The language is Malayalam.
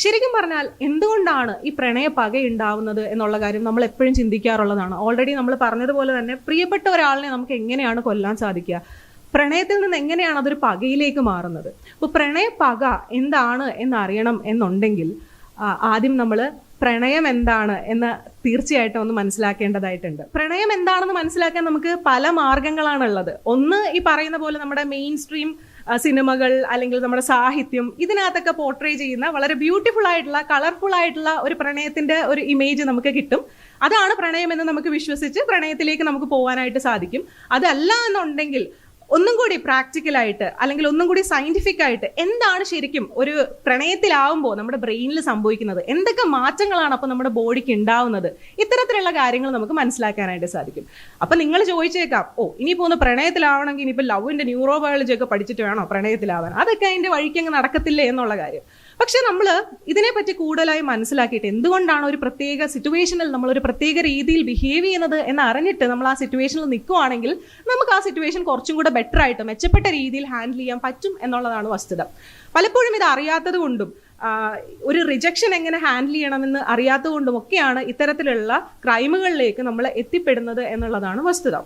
ശരിക്കും പറഞ്ഞാൽ എന്തുകൊണ്ടാണ് ഈ പ്രണയ പക ഉണ്ടാവുന്നത് എന്നുള്ള കാര്യം നമ്മൾ എപ്പോഴും ചിന്തിക്കാറുള്ളതാണ്. ഓൾറെഡി നമ്മൾ പറഞ്ഞതുപോലെ തന്നെ പ്രിയപ്പെട്ട ഒരാളിനെ നമുക്ക് എങ്ങനെയാണ് കൊല്ലാൻ സാധിക്കുക? പ്രണയത്തിൽ നിന്ന് എങ്ങനെയാണ് അതൊരു പകയിലേക്ക് മാറുന്നത്? അപ്പോൾ പ്രണയ പക എന്താണ് എന്നറിയണം എന്നുണ്ടെങ്കിൽ ആദ്യം നമ്മൾ പ്രണയം എന്താണ് എന്ന് തീർച്ചയായിട്ടും ഒന്ന് മനസ്സിലാക്കേണ്ടതായിട്ടുണ്ട്. പ്രണയം എന്താണെന്ന് മനസ്സിലാക്കാൻ നമുക്ക് പല മാർഗങ്ങളാണുള്ളത്. ഒന്ന്, ഈ പറയുന്ന പോലെ നമ്മുടെ മെയിൻ സ്ട്രീം സിനിമകൾ അല്ലെങ്കിൽ നമ്മുടെ സാഹിത്യം ഇതിനകത്തൊക്കെ പോർട്രേ ചെയ്യുന്ന വളരെ ബ്യൂട്ടിഫുൾ ആയിട്ടുള്ള കളർഫുൾ ആയിട്ടുള്ള ഒരു പ്രണയത്തിന്റെ ഒരു ഇമേജ് നമുക്ക് കിട്ടും. അതാണ് പ്രണയം എന്ന് നമുക്ക് വിശ്വസിച്ച് പ്രണയത്തിലേക്ക് നമുക്ക് പോകാനായിട്ട് സാധിക്കും. അതല്ല എന്നുണ്ടെങ്കിൽ ഒന്നും കൂടി പ്രാക്ടിക്കലായിട്ട് അല്ലെങ്കിൽ ഒന്നും കൂടി സയന്റിഫിക് ആയിട്ട് എന്താണ് ശരിക്കും ഒരു പ്രണയത്തിലാവുമ്പോൾ നമ്മുടെ ബ്രെയിനിൽ സംഭവിക്കുന്നത്, എന്തൊക്കെ മാറ്റങ്ങളാണ് അപ്പോൾ നമ്മുടെ ബോഡിക്ക് ഉണ്ടാവുന്നത്, ഇത്തരത്തിലുള്ള കാര്യങ്ങൾ നമുക്ക് മനസ്സിലാക്കാനായിട്ട് സാധിക്കും. അപ്പൊ നിങ്ങൾ ചോദിച്ചേക്കാം, ഇനിയിപ്പോ ഒന്ന് പ്രണയത്തിലാവണമെങ്കിൽ ഇനിയിപ്പോൾ ലവിന്റെ ന്യൂറോബയോളജി ഒക്കെ പഠിച്ചിട്ട് വേണോ പ്രണയത്തിലാവാൻ? അതൊക്കെ അതിന്റെ വഴിക്കങ്ങ് നടക്കത്തില്ലേ എന്നുള്ള കാര്യം. പക്ഷെ നമ്മൾ ഇതിനെപ്പറ്റി കൂടുതലായി മനസ്സിലാക്കിയിട്ട് എന്തുകൊണ്ടാണ് ഒരു പ്രത്യേക സിറ്റുവേഷനിൽ നമ്മൾ ഒരു പ്രത്യേക രീതിയിൽ ബിഹേവ് ചെയ്യുന്നത് എന്ന് അറിഞ്ഞിട്ട് നമ്മൾ ആ സിറ്റുവേഷനിൽ നിൽക്കുവാണെങ്കിൽ നമുക്ക് ആ സിറ്റുവേഷൻ കുറച്ചും കൂടെ ബെറ്റർ ആയിട്ട് മെച്ചപ്പെട്ട രീതിയിൽ ഹാൻഡിൽ ചെയ്യാൻ പറ്റും എന്നുള്ളതാണ് വസ്തുത. പലപ്പോഴും ഇത് അറിയാത്തത് കൊണ്ടും ഒരു റിജക്ഷൻ എങ്ങനെ ഹാൻഡിൽ ചെയ്യണമെന്ന് അറിയാത്തത് കൊണ്ടും ഒക്കെയാണ് ഇത്തരത്തിലുള്ള ക്രൈമുകളിലേക്ക് നമ്മൾ എത്തിപ്പെടുന്നത് എന്നുള്ളതാണ് വസ്തുത.